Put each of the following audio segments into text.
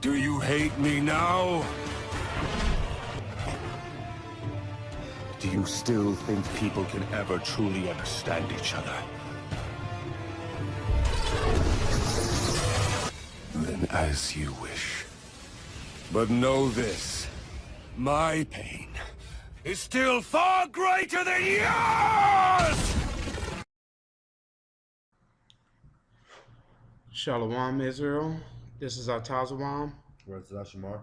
Do you hate me now? Do you still think people can ever truly understand each other? Then as you wish. But know this, my pain is still far greater than yours! Shalom, Israel. This is Tazawam. Where's Shamar?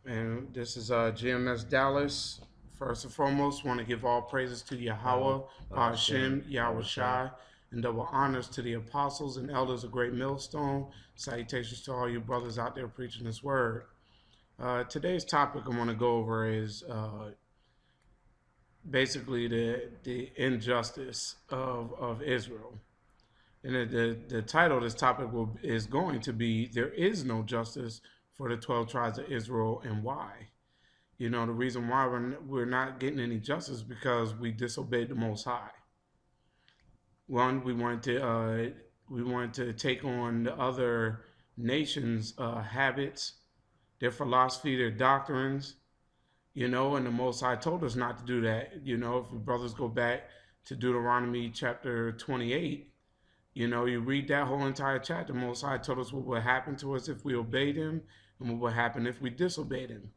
And this is GMS Dallas. First and foremost, want to give all praises to Yahweh, Hashem, Yahweh Shai, and double honors to the apostles and elders of Great Millstone. Salutations to all you brothers out there preaching this word. Today's topic I want to go over is basically the injustice of Israel. And the title of this topic is going to be, There is no justice for the 12 tribes of Israel, and why? You know, the reason why we're not getting any justice is because we disobeyed the Most High. One, we wanted to take on the other nations' habits, their philosophy, their doctrines, you know, and the Most High told us not to do that. You know, if your brothers go back to Deuteronomy chapter 28, you know, you read that whole entire chapter, the Most High told us what would happen to us if we obeyed him and what would happen if we disobeyed him.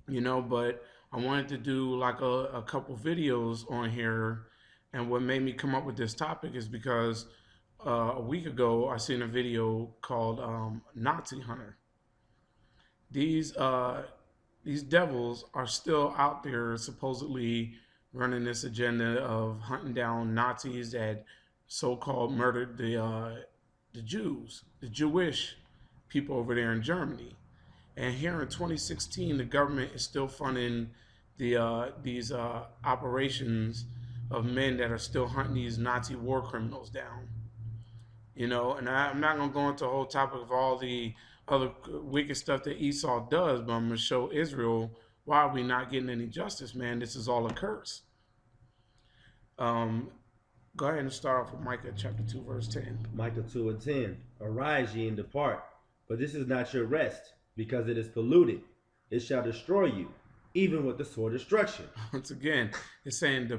You know, but I wanted to do like a couple videos on here, and what made me come up with this topic is because a week ago I seen a video called Nazi Hunter. These devils are still out there supposedly running this agenda of hunting down Nazis that so-called murdered the Jews, the Jewish people over there in Germany. And here in 2016, the government is still funding these operations of men that are still hunting these Nazi war criminals down. You know, and I'm not going to go into the whole topic of all the other wicked stuff that Esau does, but I'm going to show Israel why are we not getting any justice, man. This is all a curse. Go ahead and start off with Micah chapter 2, verse 10. Micah 2 and 10. Arise ye and depart, for this is not your rest, because it is polluted. It shall destroy you, even with the sword destruction. Once again, it's saying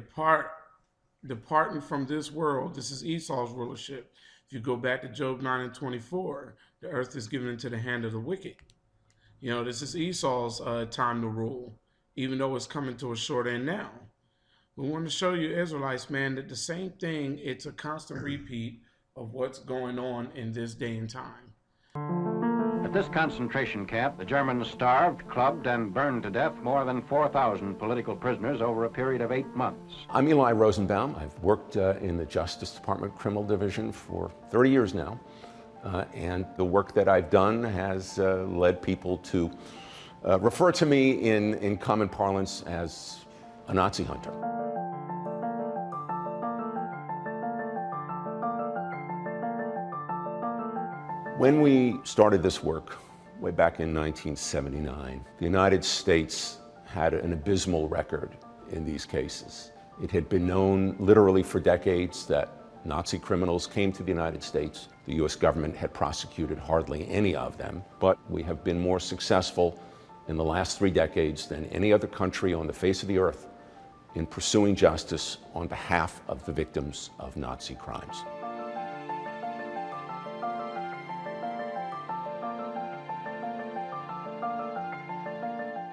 departing from this world. This is Esau's rulership. If you go back to Job 9 and 24, the earth is given into the hand of the wicked. You know, this is Esau's time to rule, even though it's coming to a short end now. We want to show you Israelites, man, that the same thing, it's a constant repeat of what's going on in this day and time. At this concentration camp, the Germans starved, clubbed, and burned to death more than 4,000 political prisoners over a period of 8 months. I'm Eli Rosenbaum. I've worked in the Justice Department Criminal Division for 30 years now. And the work that I've done has led people to refer to me in common parlance as a Nazi hunter. When we started this work, way back in 1979, the United States had an abysmal record in these cases. It had been known literally for decades that Nazi criminals came to the United States. The U.S. government had prosecuted hardly any of them, but we have been more successful in the last 3 decades than any other country on the face of the earth in pursuing justice on behalf of the victims of Nazi crimes.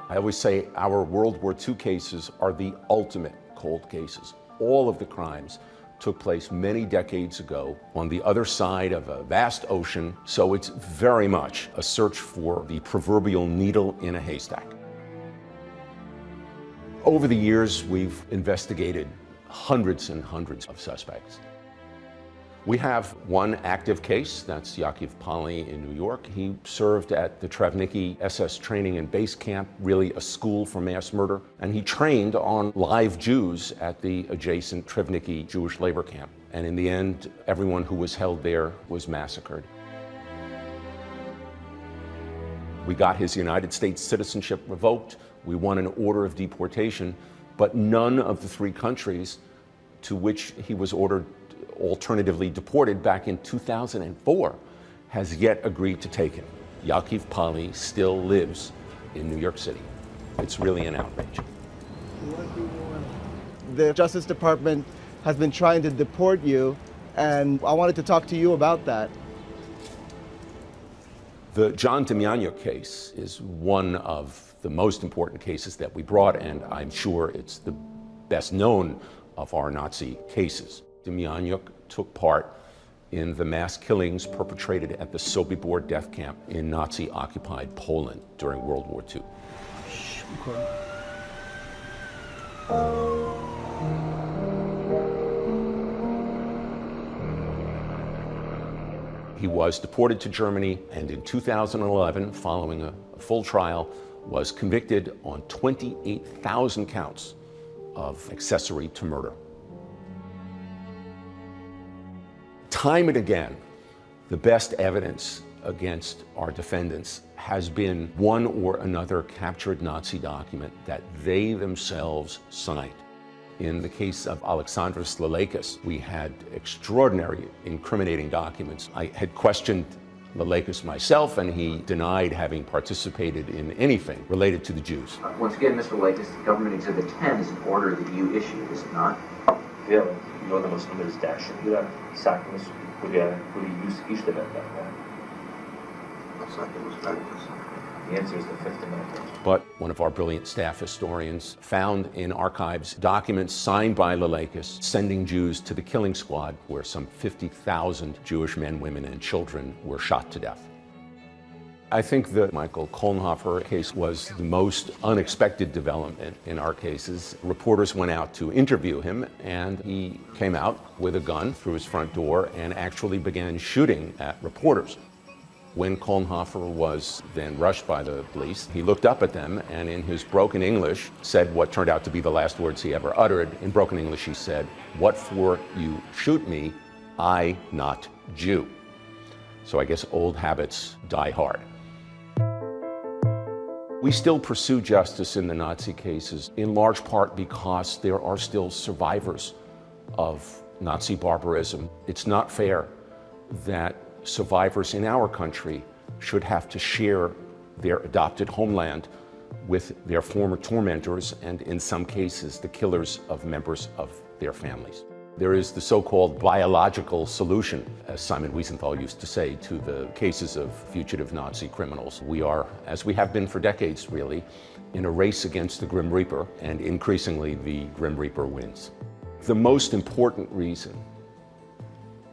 I always say our World War II cases are the ultimate cold cases. All of the crimes took place many decades ago on the other side of a vast ocean, so it's very much a search for the proverbial needle in a haystack. Over the years, we've investigated hundreds and hundreds of suspects. We have one active case, that's Yaakov Polly in New York. He served at the Travnicki SS Training and Base Camp, really a school for mass murder, and he trained on live Jews at the adjacent Travnicki Jewish labor camp. And in the end, everyone who was held there was massacred. We got his United States citizenship revoked. We won an order of deportation, but none of the 3 countries to which he was ordered alternatively deported back in 2004 has yet agreed to take him. Yaakov Pali still lives in New York City. It's really an outrage. The Justice Department has been trying to deport you, and I wanted to talk to you about that. The John Demjanjuk case is one of the most important cases that we brought, and I'm sure it's the best known of our Nazi cases. Demjanjuk took part in the mass killings perpetrated at the Sobibor death camp in Nazi-occupied Poland during World War II. He was deported to Germany, and in 2011, following a full trial, was convicted on 28,000 counts of accessory to murder. Time and again, the best evidence against our defendants has been one or another captured Nazi document that they themselves signed. In the case of Alexandras Leleikis, we had extraordinary incriminating documents. I had questioned Leleikis myself, and he denied having participated in anything related to the Jews. Once again, Mr. Leleikis, Government Exhibit 10 is an order that you issued, is it not? Vėlgi, nurodomas numeris 10 yra įsakymas, kurį jūs išdavėte. The answer is the Fifth Amendment. But one of our brilliant staff historians found in archives documents signed by Leleikis sending Jews to the killing squad, where some 50,000 Jewish men, women, and children were shot to death. I think the Michael Kolnhofer case was the most unexpected development in our cases. Reporters went out to interview him, and he came out with a gun through his front door and actually began shooting at reporters. When Kolnhofer was then rushed by the police, he looked up at them and in his broken English said what turned out to be the last words he ever uttered. In broken English, he said, "What for you shoot me? I not Jew." So I guess old habits die hard. We still pursue justice in the Nazi cases, in large part because there are still survivors of Nazi barbarism. It's not fair that survivors in our country should have to share their adopted homeland with their former tormentors and, in some cases, the killers of members of their families. There is the so-called biological solution, as Simon Wiesenthal used to say, to the cases of fugitive Nazi criminals. We are, as we have been for decades really, in a race against the Grim Reaper, and increasingly the Grim Reaper wins. The most important reason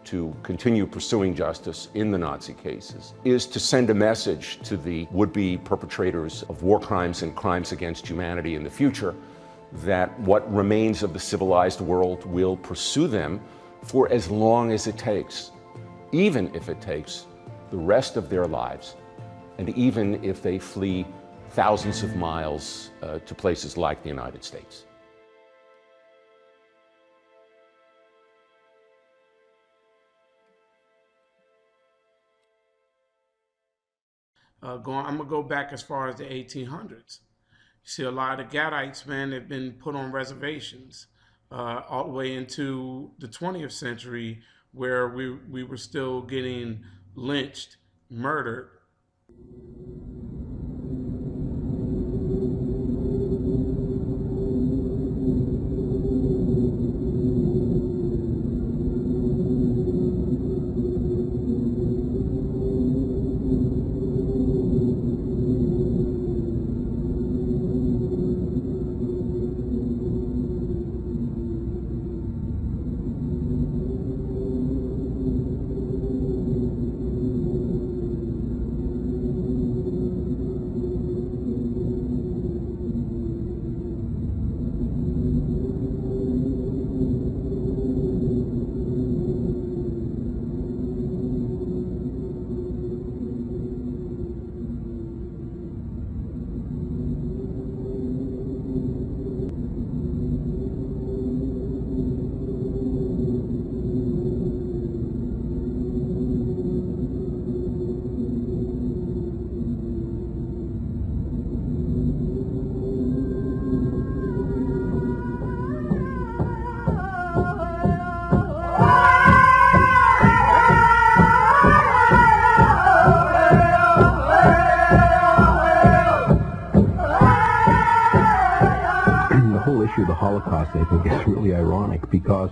to continue pursuing justice in the Nazi cases is to send a message to the would-be perpetrators of war crimes and crimes against humanity in the future that what remains of the civilized world will pursue them for as long as it takes, even if it takes the rest of their lives, and even if they flee thousands of miles to places like the United States. I'm going to go back as far as the 1800s. You see a lot of the Gadites, man, have been put on reservations all the way into the 20th century, where we were still getting lynched, murdered. Holocaust, I think, is really ironic because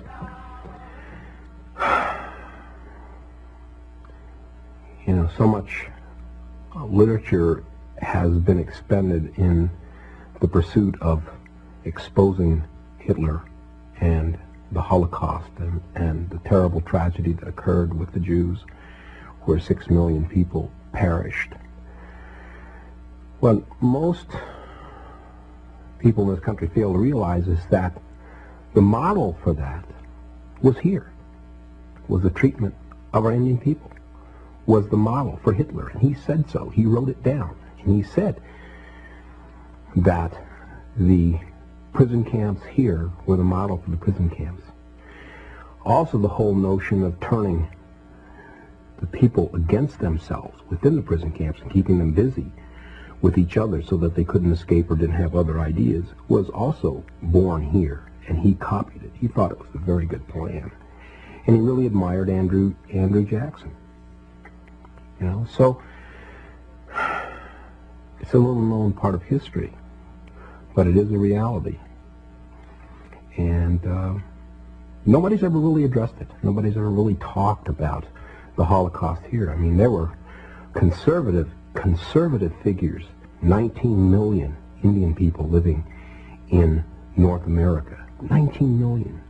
so much literature has been expended in the pursuit of exposing Hitler and the Holocaust and the terrible tragedy that occurred with the Jews, where 6 million people perished. What most people in this country fail to realize is that the model for that was here, was the treatment of our Indian people, was the model for Hitler, and he said so. He wrote it down, and he said that the prison camps here were the model for the prison camps. Also, the whole notion of turning the people against themselves within the prison camps and keeping them busy with each other so that they couldn't escape or didn't have other ideas was also born here, and he copied it. He thought it was a very good plan, and he really admired Andrew Jackson. So it's a little known part of history, but it is a reality, and nobody's ever really addressed it. Nobody's ever really talked about the Holocaust here. I mean, there were conservative figures, 19 million Indian people living in North America, 19 million.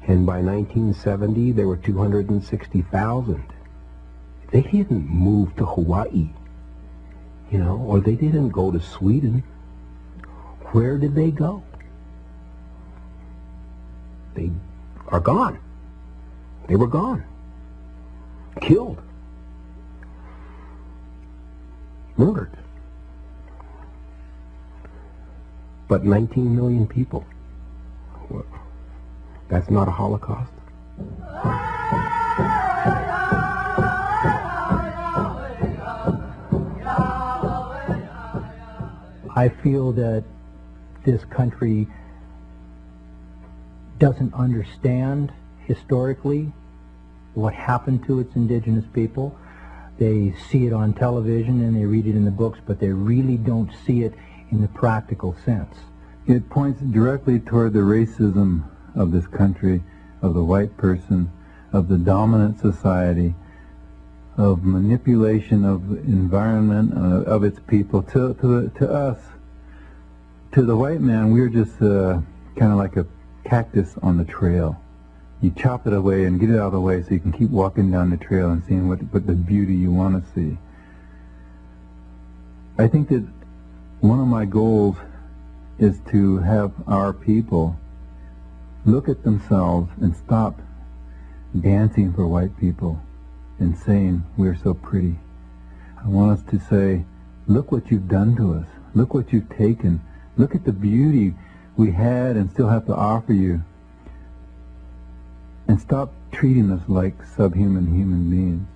And by 1970, there were 260,000. They didn't move to Hawaii, or they didn't go to Sweden. Where did they go? They are gone. They were gone. Killed. Murdered. But 19 million people. That's not a Holocaust? I feel that this country doesn't understand historically what happened to its indigenous people. They see it on television and they read it in the books, but they really don't see it in the practical sense. It points directly toward the racism of this country, of the white person, of the dominant society, of manipulation of the environment, of its people. To us, to the white man, we're just kind of like a cactus on the trail. You chop it away and get it out of the way so you can keep walking down the trail and seeing what the beauty you want to see. I think that one of my goals is to have our people look at themselves and stop dancing for white people and saying we're so pretty. I want us to say, look what you've done to us. Look what you've taken. Look at the beauty we had and still have to offer you. And stop treating us like subhuman human beings,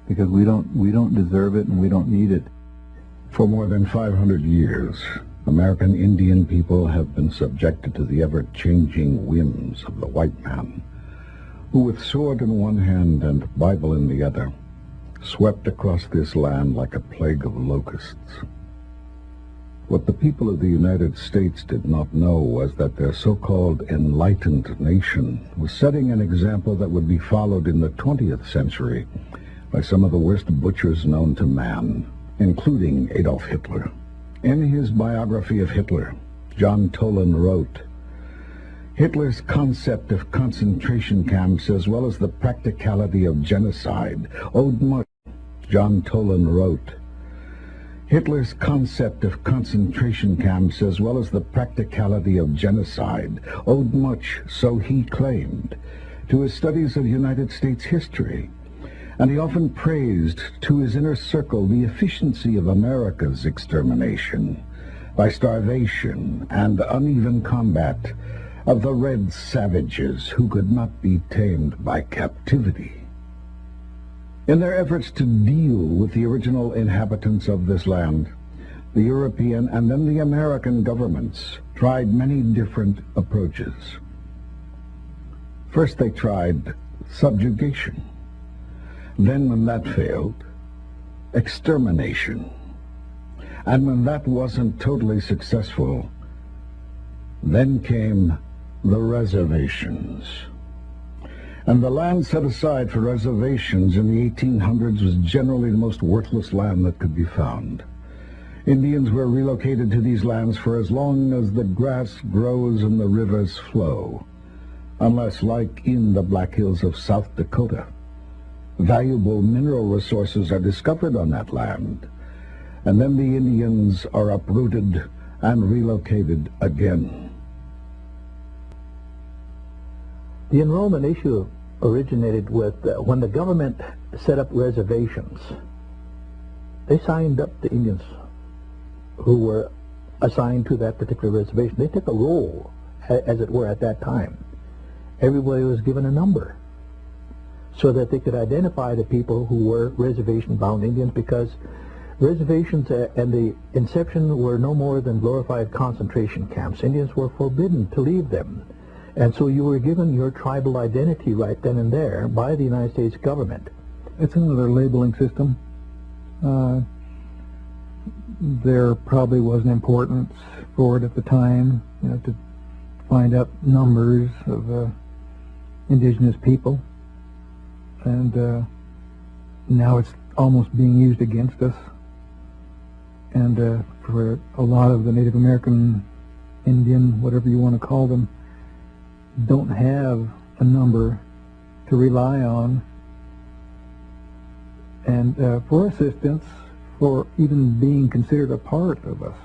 because we don't deserve it and we don't need it. For more than 500 years, American Indian people have been subjected to the ever-changing whims of the white man, who with sword in one hand and Bible in the other, swept across this land like a plague of locusts. What the people of the United States did not know was that their so-called enlightened nation was setting an example that would be followed in the 20th century by some of the worst butchers known to man, including Adolf Hitler. In his biography of Hitler, John Toland wrote, "Hitler's concept of concentration camps as well as the practicality of genocide owed much." John Toland wrote, "Hitler's concept of concentration camps as well as the practicality of genocide owed much, so he claimed, to his studies of United States history, and he often praised to his inner circle the efficiency of America's extermination by starvation and uneven combat of the red savages who could not be tamed by captivity." In their efforts to deal with the original inhabitants of this land, the European and then the American governments tried many different approaches. First, they tried subjugation. Then, when that failed, extermination. And when that wasn't totally successful, Then came the reservations. And the land set aside for reservations in the 1800s was generally the most worthless land that could be found. Indians were relocated to these lands for as long as the grass grows and the rivers flow, unless, like in the Black Hills of South Dakota, valuable mineral resources are discovered on that land, and then the Indians are uprooted and relocated again. The enrollment issue originated with when the government set up reservations. They signed up the Indians who were assigned to that particular reservation. They took a roll, as it were, at that time. Everybody was given a number so that they could identify the people who were reservation-bound Indians, because reservations and the inception were no more than glorified concentration camps. Indians were forbidden to leave them. And so you were given your tribal identity right then and there by the United States government. It's another labeling system. There probably was an importance for it at the time, to find out numbers of indigenous people. And now it's almost being used against us. And for a lot of the Native American, Indian, whatever you want to call them, don't have a number to rely on, and for assistance, for even being considered a part of us,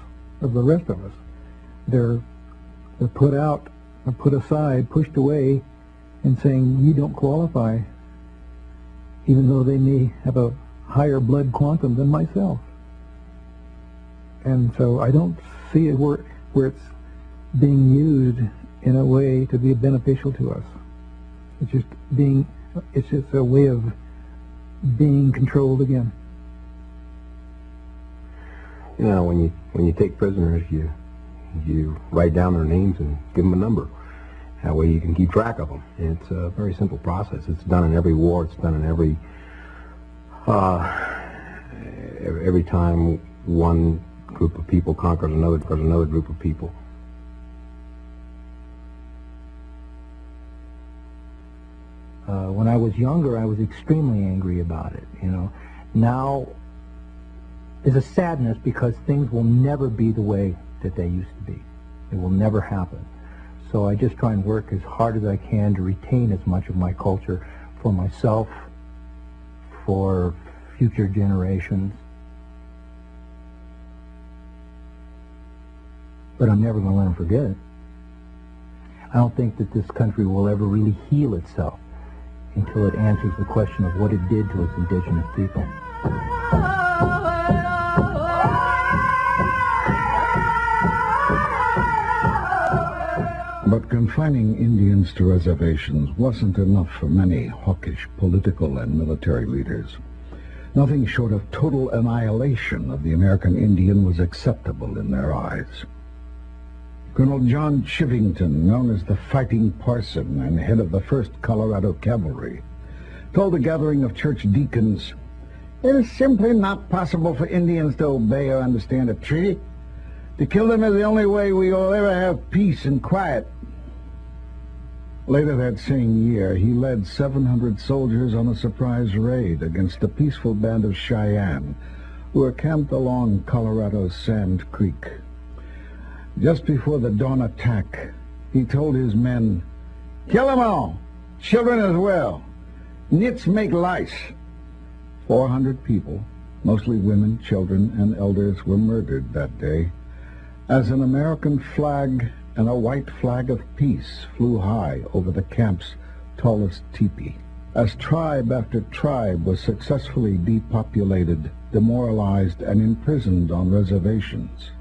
of the rest of us. They're put out, put aside, pushed away, and saying, you don't qualify, even though they may have a higher blood quantum than myself. And so I don't see it where it's being used in a way to be beneficial to us. It's just a way of being controlled again. When you take prisoners, you write down their names and give them a number. That way you can keep track of them. It's a very simple process. It's done in every war. It's done in every time one group of people conquers another group of people. When I was younger, I was extremely angry about it. Now there's a sadness because things will never be the way that they used to be. It will never happen. So I just try and work as hard as I can to retain as much of my culture for myself, for future generations. But I'm never going to let them forget it. I don't think that this country will ever really heal itself until it answers the question of what it did to its indigenous people. But confining Indians to reservations wasn't enough for many hawkish political and military leaders. Nothing short of total annihilation of the American Indian was acceptable in their eyes. Colonel John Chivington, known as the Fighting Parson and head of the 1st Colorado Cavalry, told a gathering of church deacons, "It is simply not possible for Indians to obey or understand a treaty. To kill them is the only way we will ever have peace and quiet." Later that same year, he led 700 soldiers on a surprise raid against a peaceful band of Cheyenne who were camped along Colorado's Sand Creek. Just before the dawn attack, he told his men, "Kill them all, children as well. Nits make lice." 400 people, mostly women, children, and elders, were murdered that day as an American flag and a white flag of peace flew high over the camp's tallest teepee. As tribe after tribe was successfully depopulated, demoralized, and imprisoned on reservations,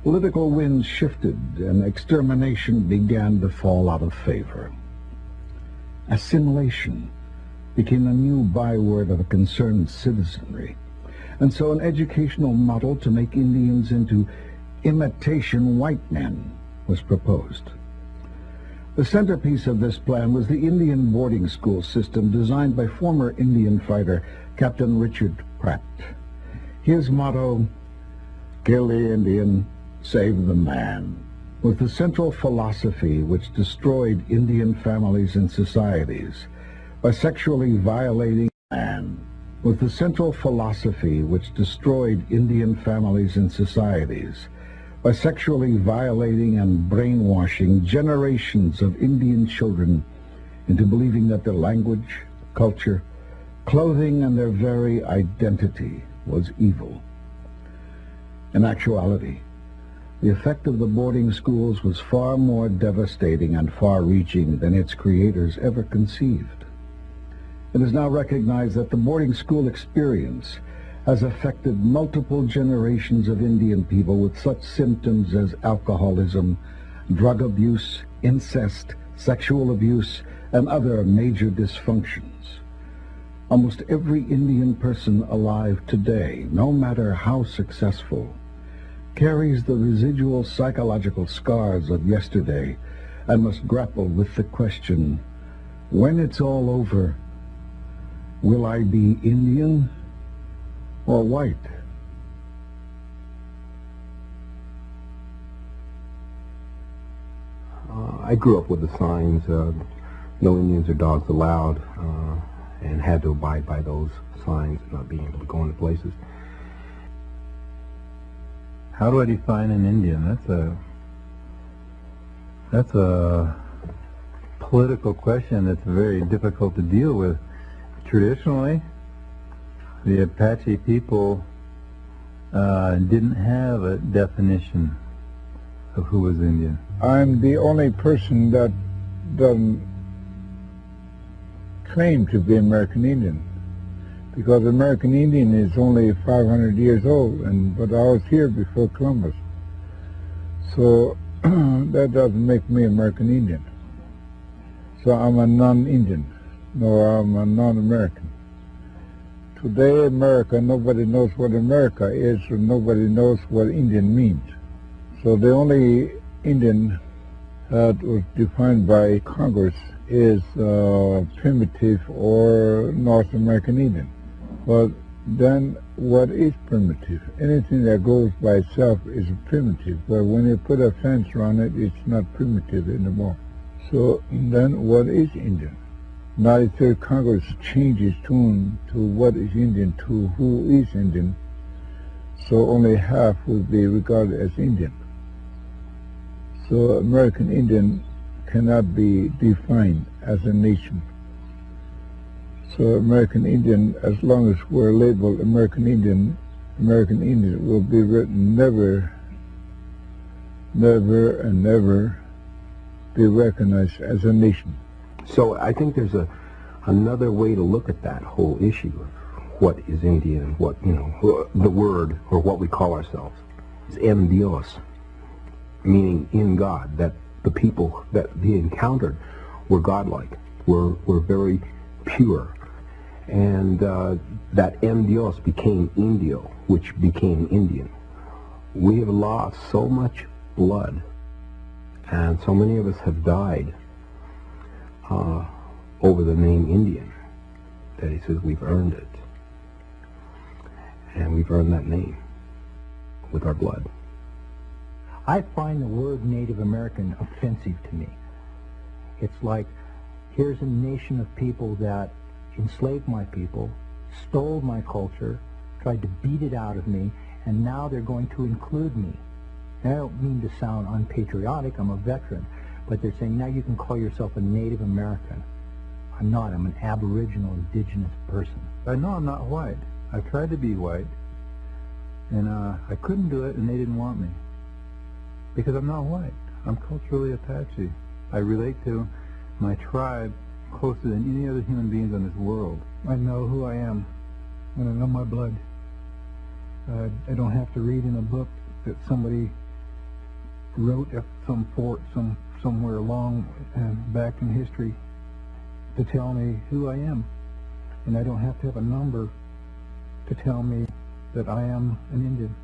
political winds shifted and extermination began to fall out of favor. Assimilation became a new byword of a concerned citizenry, and so an educational model to make Indians into imitation white men was proposed. The centerpiece of this plan was the Indian boarding school system designed by former Indian fighter Captain Richard Pratt. His motto, "Kill the Indian, save the man," was the central philosophy which destroyed Indian families and societies by sexually violating man. Was the central philosophy which destroyed Indian families and societies by sexually violating and brainwashing generations of Indian children into believing that their language, culture, clothing, and their very identity was evil. In actuality, the effect of the boarding schools was far more devastating and far-reaching than its creators ever conceived. It is now recognized that the boarding school experience has affected multiple generations of Indian people with such symptoms as alcoholism, drug abuse, incest, sexual abuse, and other major dysfunctions. Almost every Indian person alive today, no matter how successful, carries the residual psychological scars of yesterday and must grapple with the question, when it's all over, will I be Indian or white? I grew up with the signs, no Indians or dogs allowed, and had to abide by those signs, not being able to go into places. How do I define an Indian? That's a political question that's very difficult to deal with. Traditionally, the Apache people didn't have a definition of who was Indian. I'm the only person that doesn't claim to be American Indian, because American Indian is only 500 years old, but I was here before Columbus. So that doesn't make me American Indian. So I'm a non-Indian. No, I'm a non-American. Today, America, nobody knows what America is, and nobody knows what Indian means. So the only Indian that was defined by Congress is primitive or North American Indian. But then what is primitive? Anything that goes by itself is primitive, but when you put a fence around it, it's not primitive anymore. So then what is Indian? 93rd Congress changed its tune to what is Indian to who is Indian, so only half will be regarded as Indian. So American Indian cannot be defined as a nation. So American Indian, as long as we're labeled American Indian will be written never, never, and never be recognized as a nation. So I think there's another way to look at that whole issue of what is Indian and what, the word or what we call ourselves is en Dios, meaning in God, that the people that they encountered were godlike, were very pure. And that en Dios became Indio, which became Indian. We have lost so much blood, and so many of us have died over the name Indian, that he says we've earned it. And we've earned that name with our blood. I find the word Native American offensive to me. It's like, here's a nation of people that enslaved my people, stole my culture, tried to beat it out of me, and now they're going to include me. And I don't mean to sound unpatriotic, I'm a veteran, but they're saying now you can call yourself a Native American. I'm not, I'm an Aboriginal indigenous person. I know I'm not white. I've tried to be white, and I couldn't do it, and they didn't want me. Because I'm not white. I'm culturally Apache. I relate to my tribe closer than any other human beings on this world. I know who I am, and I know my blood. I don't have to read in a book that somebody wrote at some fort somewhere long back in history to tell me who I am. And I don't have to have a number to tell me that I am an Indian.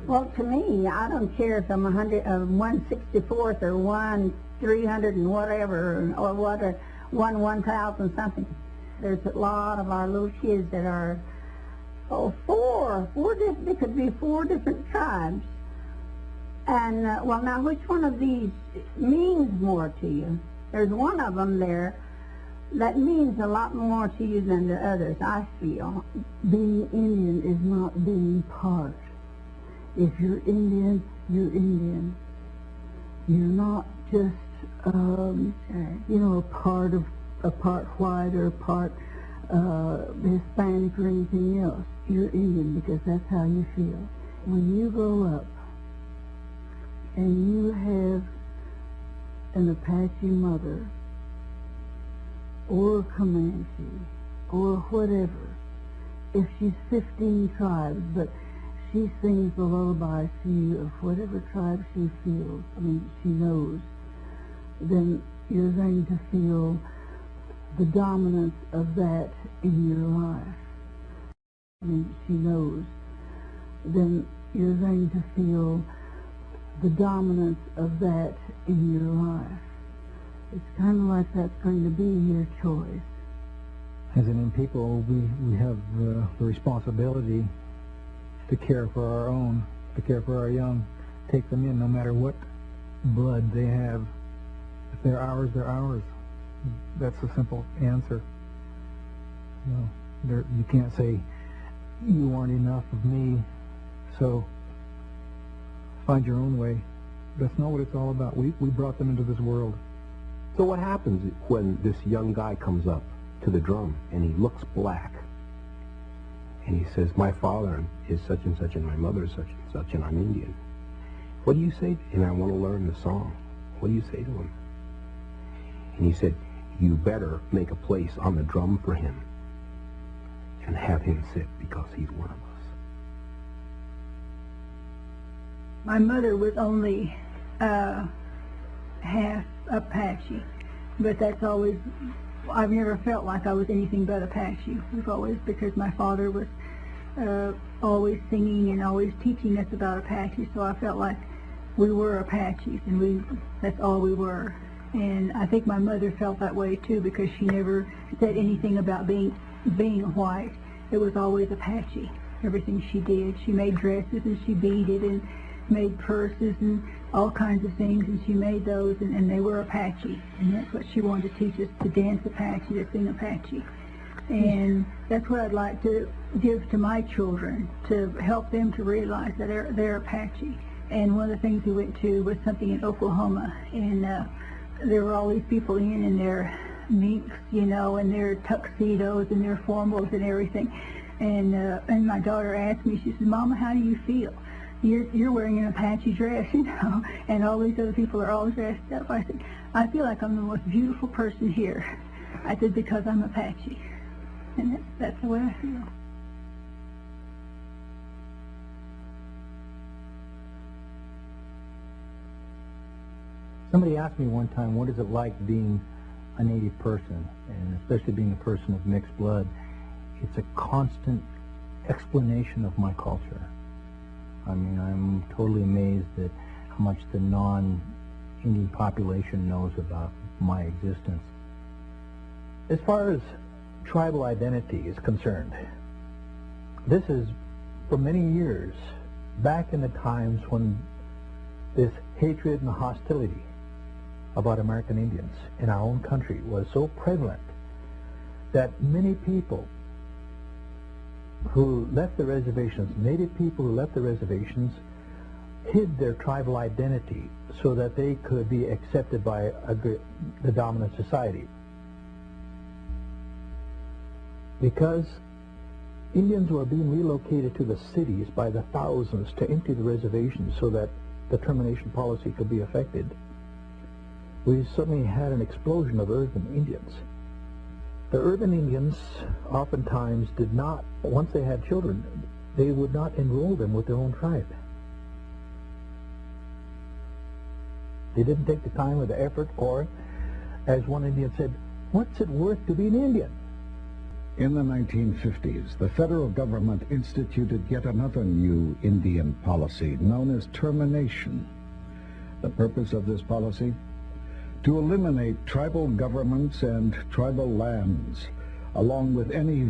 Well, to me, I don't care if I'm 164th or 1/300 and whatever, or what, or 1/1000 something. There's a lot of our little kids that are, there could be 4 different tribes And, well, now, which one of these means more to you? There's one of them there that means a lot more to you than the others, I feel. Being Indian is not being part. If you're Indian, you're Indian. You're not just, you know, a part white or a part Hispanic or anything else. You're Indian because that's how you feel. When you grow up and you have an Apache mother or Comanche or whatever, if she's 15 tribes, but she sings the lullabies to you of whatever tribe she feels, I mean, she knows, then you're going to feel the dominance of that in your life. I mean, she knows, then you're going to feel the dominance of that in your life. It's kind of like that's going to be your choice. As Indian people, we have the responsibility to care for our own, to care for our young, take them in no matter what blood they have. If they're ours, they're ours. That's a simple answer. You know, you can't say, you aren't enough of me, so find your own way. That's not what it's all about. We brought them into this world. So what happens when this young guy comes up to the drum and he looks black and he says, my father is such and such and my mother is such and such and I'm Indian? What do you say? And I want to learn the song. What do you say to him? And he said, you better make a place on the drum for him and have him sit because he's one of us. My mother was only half Apache, but that's always, I've never felt like I was anything but Apache. We've always, because my father was always singing and always teaching us about Apache, so I felt like we were Apaches, and that's all we were. And I think my mother felt that way too, because she never said anything about being white. It was always Apache. Everything she did. She made dresses and she beaded and made purses and all kinds of things, and she made those, and they were Apache. And that's what she wanted to teach us, to dance Apache, to sing Apache. And that's what I'd like to give to my children, to help them to realize that they're Apache. And one of the things we went to was something in Oklahoma, and there were all these people in their minks, you know, and their tuxedos and their formals and everything. And my daughter asked me, she said, Mama, how do you feel? You're wearing an Apache dress, you know, and all these other people are all dressed up. I said, I feel like I'm the most beautiful person here. I said, because I'm Apache. And that's the way I feel. Somebody asked me one time, what is it like being a Native person, and especially being a person of mixed blood? It's a constant explanation of my culture. I mean, I'm totally amazed at how much the non-Indian population knows about my existence. As far as tribal identity is concerned, this is, for many years, back in the times when this hatred and hostility about American Indians in our own country was so prevalent that many people who left the reservations, Native people who left the reservations, hid their tribal identity so that they could be accepted by the dominant society. Because Indians were being relocated to the cities by the thousands to empty the reservations so that the termination policy could be effected, we suddenly had an explosion of urban Indians. The urban Indians oftentimes did not, once they had children, they would not enroll them with their own tribe. They didn't take the time or the effort, or, as one Indian said, what's it worth to be an Indian? In the 1950s, the federal government instituted yet another new Indian policy known as termination. The purpose of this policy? To eliminate tribal governments and tribal lands, along with any